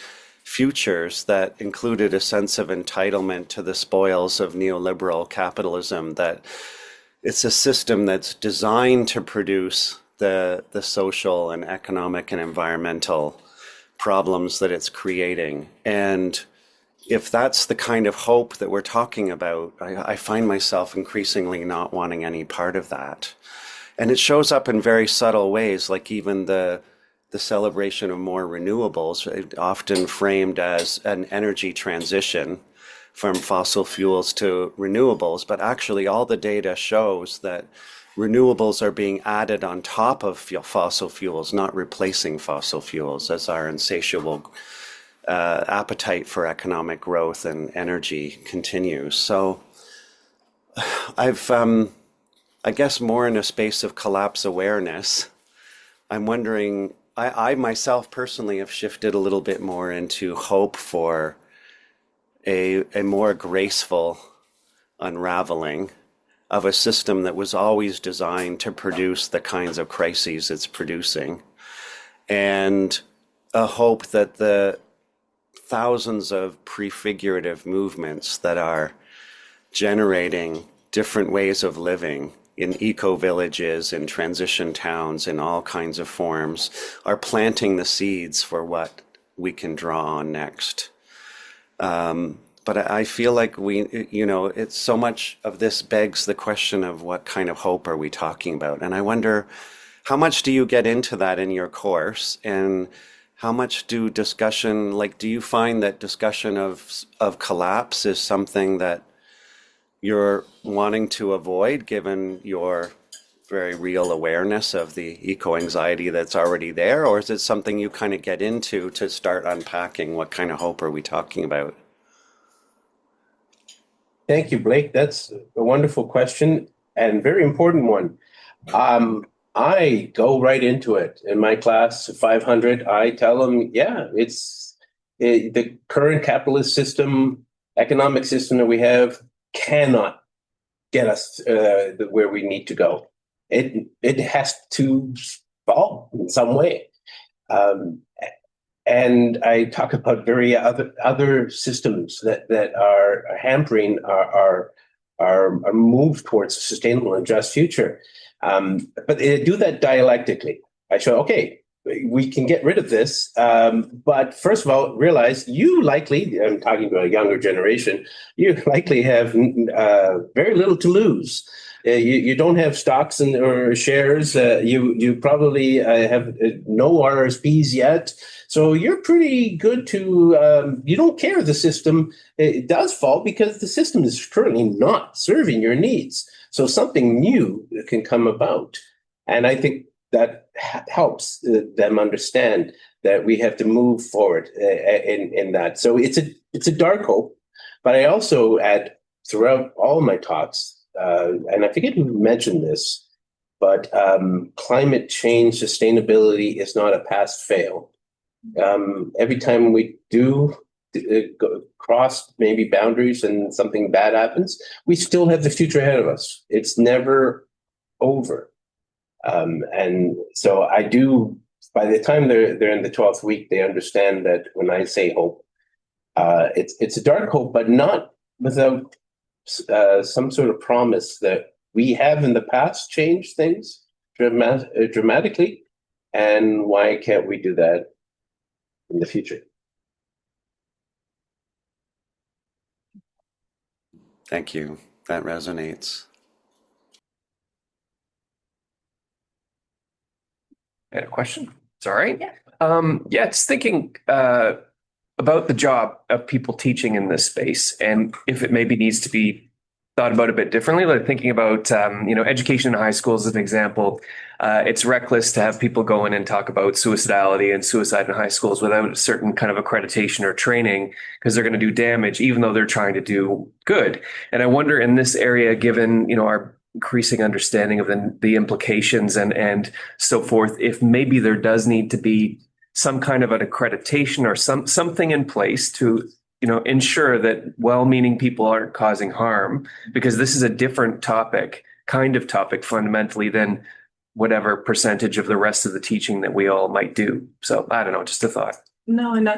futures that included a sense of entitlement to the spoils of neoliberal capitalism, that it's a system that's designed to produce the social and economic and environmental problems that it's creating. And if that's the kind of hope that we're talking about, I find myself increasingly not wanting any part of that. And it shows up in very subtle ways, like even the celebration of more renewables, often framed as an energy transition from fossil fuels to renewables. But actually, all the data shows that renewables are being added on top of fossil fuels, not replacing fossil fuels, as our insatiable appetite for economic growth and energy continues. So I guess more in a space of collapse awareness, I'm wondering, I myself personally have shifted a little bit more into hope for a more graceful unraveling of a system that was always designed to produce the kinds of crises it's producing, and a hope that the thousands of prefigurative movements that are generating different ways of living in eco-villages, in transition towns, in all kinds of forms, are planting the seeds for what we can draw on next. But I feel like it's so much of this begs the question of what kind of hope are we talking about? And I wonder, how much do you get into that in your course? And how much do you find that discussion of collapse is something that you're wanting to avoid, given your very real awareness of the eco-anxiety that's already there? Or is it something you kind of get into to start unpacking what kind of hope are we talking about? Thank you, Blake. That's a wonderful question and very important one. I go right into it. In my class, 500, I tell them, yeah, the current capitalist system, economic system that we have cannot get us where we need to go. It has to fall in some way. And I talk about very other systems that are hampering our move towards a sustainable and just future. But they do that dialectically. I show, okay, we can get rid of this, but first of all, realize you likely, I'm talking about a younger generation, you likely have very little to lose. You don't have stocks or shares. You probably have no RSPs yet. So you're pretty good to, you don't care the system it does fall because the system is currently not serving your needs. So something new can come about. And I think that helps them understand that we have to move forward in that. So it's a dark hope, but I also add throughout all my talks, and I forget who mentioned this, but climate change sustainability is not a pass fail. Every time we do cross maybe boundaries and something bad happens, we still have the future ahead of us. It's never over. And so I do, by the time they're in the 12th week, they understand that when I say hope, it's a dark hope, but not without some sort of promise that we have in the past changed things dramatically. And why can't we do that in the future? Thank you. That resonates. I had a question. It's all right. Yeah. Yeah, just thinking about the job of people teaching in this space and if it maybe needs to be thought about a bit differently. Like thinking about, education in high schools as an example. It's reckless to have people go in and talk about suicidality and suicide in high schools without a certain kind of accreditation or training because they're going to do damage, even though they're trying to do good. And I wonder in this area, given, our increasing understanding of the implications and so forth, if maybe there does need to be some kind of an accreditation or something in place to ensure that well-meaning people aren't causing harm, because this is a different kind of topic fundamentally than whatever percentage of the rest of the teaching that we all might do. So I don't know, just a thought. No, and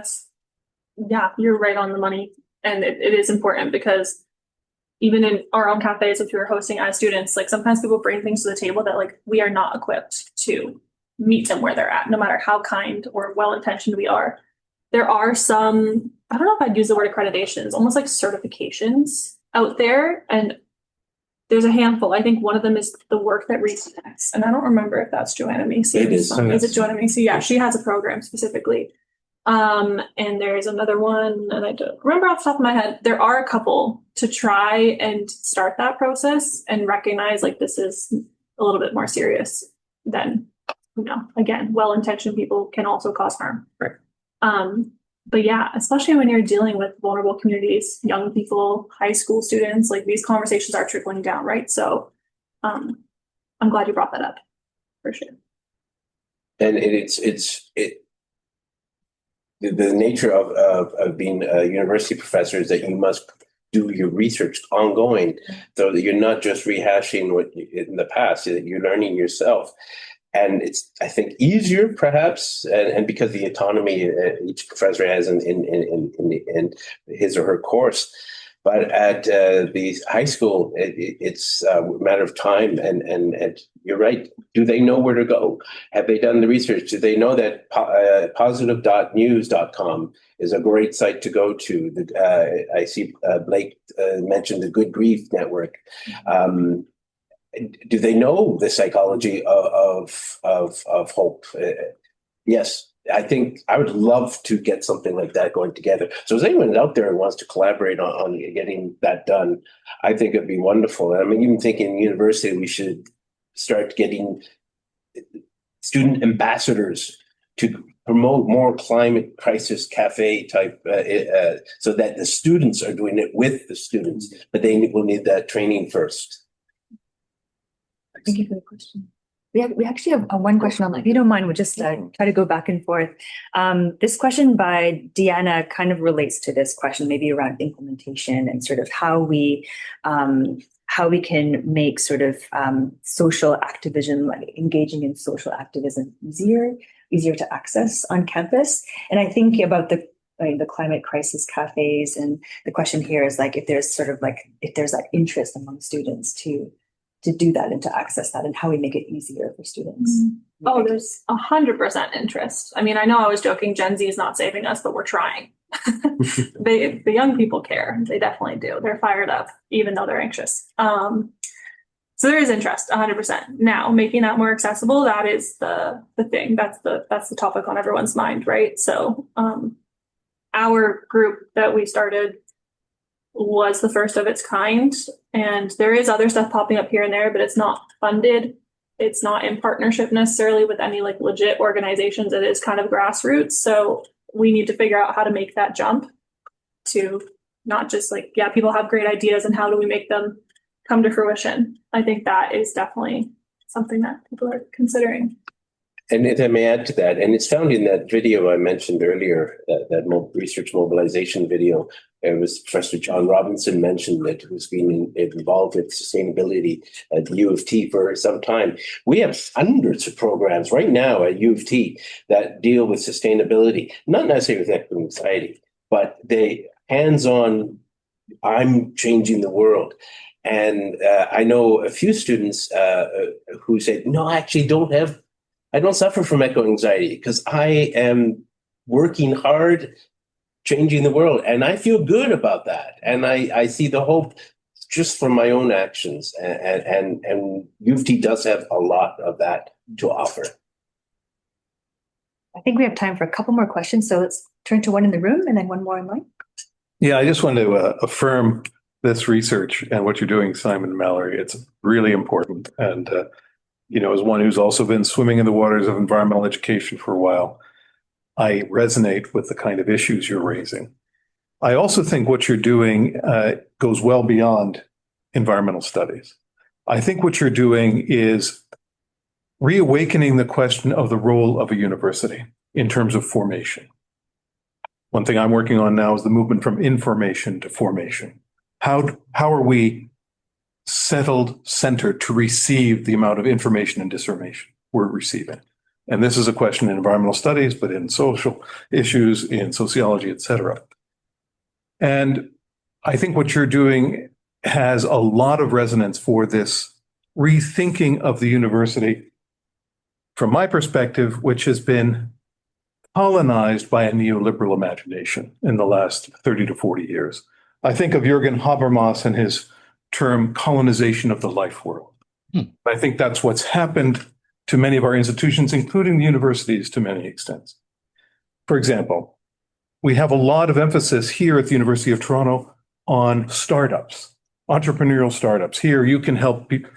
yeah, you're right on the money. And it is important because even in our own cafes, if you're hosting as students, like sometimes people bring things to the table that like we are not equipped to meet them where they're at, no matter how kind or well-intentioned we are. There are some, I don't know if I'd use the word accreditations, almost like certifications out there. And there's a handful. I think one of them is the work that reconnects. And I don't remember if that's Joanna Macy. It is. Is it Joanna Macy? Yeah, she has a program specifically. And there's another one, and I don't remember off the top of my head. There are a couple to try and start that process and recognize like this is a little bit more serious than, again, well-intentioned people can also cause harm. Right. But yeah, especially when you're dealing with vulnerable communities, young people, high school students, like these conversations are trickling down, right? So I'm glad you brought that up for sure. And the nature of being a university professor is that you must do your research ongoing, so that you're not just rehashing what in the past, that you're learning yourself. And it's, I think, easier perhaps, and because the autonomy each professor has in his or her course. But at the high school, it's a matter of time. And you're right. Do they know where to go? Have they done the research? Do they know that positive.news.com is a great site to go to? I see Blake mentioned the Good Grief Network. Do they know the psychology of hope? Yes. I think I would love to get something like that going together. So if anyone out there who wants to collaborate on getting that done, I think it'd be wonderful. And I'm even thinking in university, we should start getting student ambassadors to promote more Climate Crisis Café type, so that the students are doing it with the students, but they will need that training first. Thank you for the question. We actually have one question on that. If you don't mind, we'll just try to go back and forth. This question by Deanna kind of relates to this question, maybe around implementation and sort of how we can make sort of social activism, like engaging in social activism easier to access on campus. And I think about the climate crisis cafes, and the question here is like if there's that interest among students to do that and to access that, and how we make it easier for students. Oh, there's 100% interest. I mean, I know I was joking, Gen Z is not saving us, but we're trying. The young people care. They definitely do. They're fired up, even though they're anxious. So there is interest, 100%. Now, making that more accessible, that is the thing. That's the topic on everyone's mind, right? So our group that we started was the first of its kind. And there is other stuff popping up here and there, but it's not funded. It's not in partnership necessarily with any like legit organizations. It is kind of grassroots. So we need to figure out how to make that jump to not just like, yeah, people have great ideas and how do we make them come to fruition? I think that is definitely something that people are considering. And if I may add to that, and it's found in that video I mentioned earlier, that research mobilization video. It was Professor John Robinson mentioned that who's been involved with sustainability at the U of T for some time. We have hundreds of programs right now at U of T that deal with sustainability, not necessarily with equity and anxiety, but they hands-on, I'm changing the world. And I know a few students who said, no, I actually I don't suffer from echo anxiety because I am working hard, changing the world. And I feel good about that. And I see the hope just from my own actions. And U of T does have a lot of that to offer. I think we have time for a couple more questions, so let's turn to one in the room and then one more online. Yeah, I just want to affirm this research and what you're doing, Simon and Mallory. It's really important. And, as one who's also been swimming in the waters of environmental education for a while, I resonate with the kind of issues you're raising. I also think what you're doing goes well beyond environmental studies. I think what you're doing is reawakening the question of the role of a university in terms of formation. One thing I'm working on now is the movement from information to formation. How are we centered to receive the amount of information and disinformation we're receiving? And this is a question in environmental studies, but in social issues, in sociology, et cetera. And I think what you're doing has a lot of resonance for this rethinking of the university, from my perspective, which has been colonized by a neoliberal imagination in the last 30 to 40 years. I think of Jürgen Habermas and his term colonization of the life world. I think that's what's happened to many of our institutions, including the universities to many extents. For example, we have a lot of emphasis here at the University of Toronto on startups, entrepreneurial startups. Here, you can help people.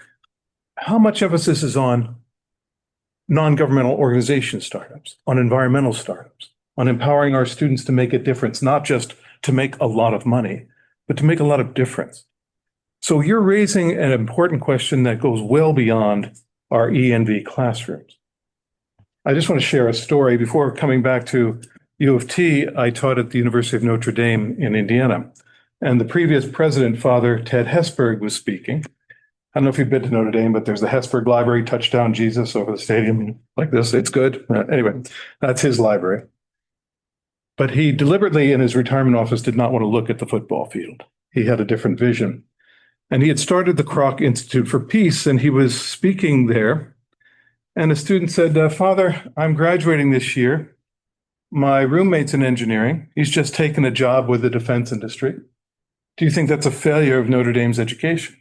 How much emphasis is on non-governmental organization startups, on environmental startups, on empowering our students to make a difference, not just to make a lot of money, but to make a lot of difference? So you're raising an important question that goes well beyond our ENV classrooms. I just want to share a story. Before coming back to U of T, I taught at the University of Notre Dame in Indiana. And the previous president, Father Ted Hesburgh, was speaking. I don't know if you've been to Notre Dame, but there's the Hesburgh Library, Touchdown Jesus, over the stadium like this. It's good. Anyway, that's his library. But he deliberately, in his retirement office, did not want to look at the football field. He had a different vision. And he had started the Kroc Institute for Peace, and he was speaking there. And a student said, Father, I'm graduating this year. My roommate's in engineering. He's just taken a job with the defense industry. Do you think that's a failure of Notre Dame's education?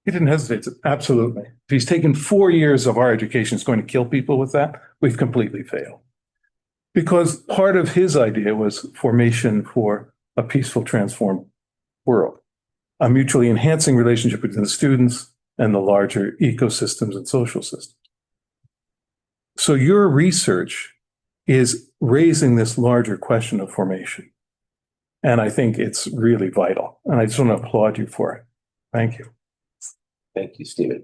He didn't hesitate. He said, absolutely. If he's taken 4 years of our education, is going to kill people with that, we've completely failed. Because part of his idea was formation for a peaceful, transformed world, a mutually enhancing relationship between the students and the larger ecosystems and social systems. So your research is raising this larger question of formation. And I think it's really vital. And I just want to applaud you for it. Thank you. Thank you, Stephen.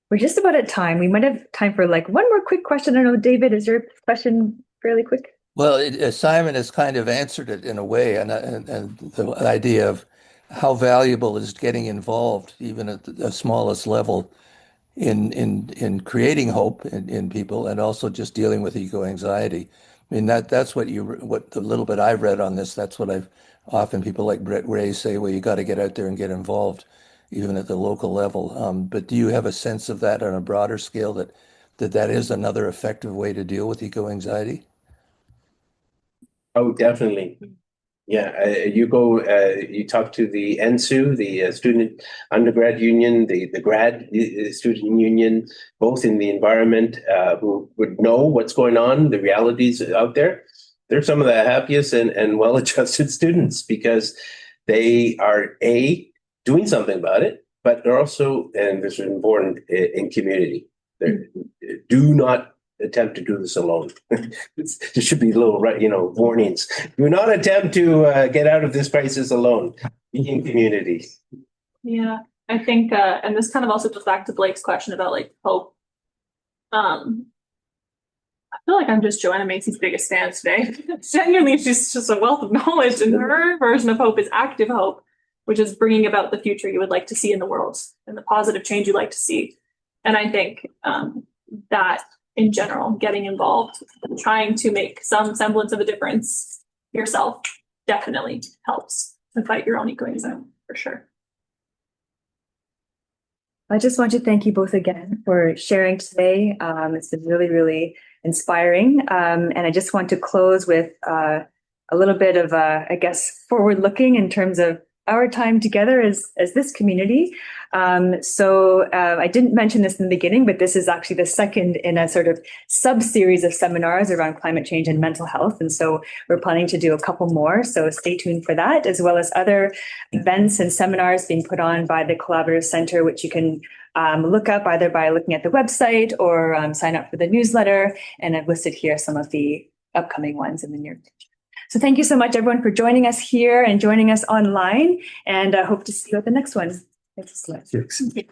We're just about at time. We might have time for like one more quick question. I don't know, David, is your question fairly quick? Well, Simon has kind of answered it in a way, and the idea of how valuable is getting involved, even at the smallest level, in creating hope in people, and also just dealing with eco-anxiety. I mean, that's what the little bit I've read on this, that's what I've often people like Brett Ray say, well, you got to get out there and get involved, even at the local level. But do you have a sense of that on a broader scale, that is another effective way to deal with eco-anxiety? Oh, definitely. Yeah, you talk to the NSU, the Student Undergrad Union, the grad student union, both in the environment, who would know what's going on, the realities out there. They're some of the happiest and well-adjusted students because they are doing something about it, but they're also, and this is important, in community. Do not attempt to do this alone. There should be little, warnings. Do not attempt to get out of this crisis alone. Be in community. Yeah, I think, and this kind of also goes back to Blake's question about like hope. I feel like I'm just Joanna Macy's biggest fan today. Genuinely, she's just a wealth of knowledge, and her version of hope is active hope, which is bringing about the future you would like to see in the world and the positive change you'd like to see. And I think that in general, getting involved, trying to make some semblance of a difference yourself definitely helps to fight your own eco-anxiety, for sure. I just want to thank you both again for sharing today. It's been really, really inspiring. And I just want to close with a little bit of, I guess, forward looking in terms of our time together as this community. I didn't mention this in the beginning, but this is actually the second in a sort of sub-series of seminars around climate change and mental health. And so we're planning to do a couple more. So stay tuned for that, as well as other events and seminars being put on by the Collaborative Center, which you can look up either by looking at the website or sign up for the newsletter. And I've listed here some of the upcoming ones in the near future. So thank you so much, everyone, for joining us here and joining us online. And I hope to see you at the next one. Thanks so much.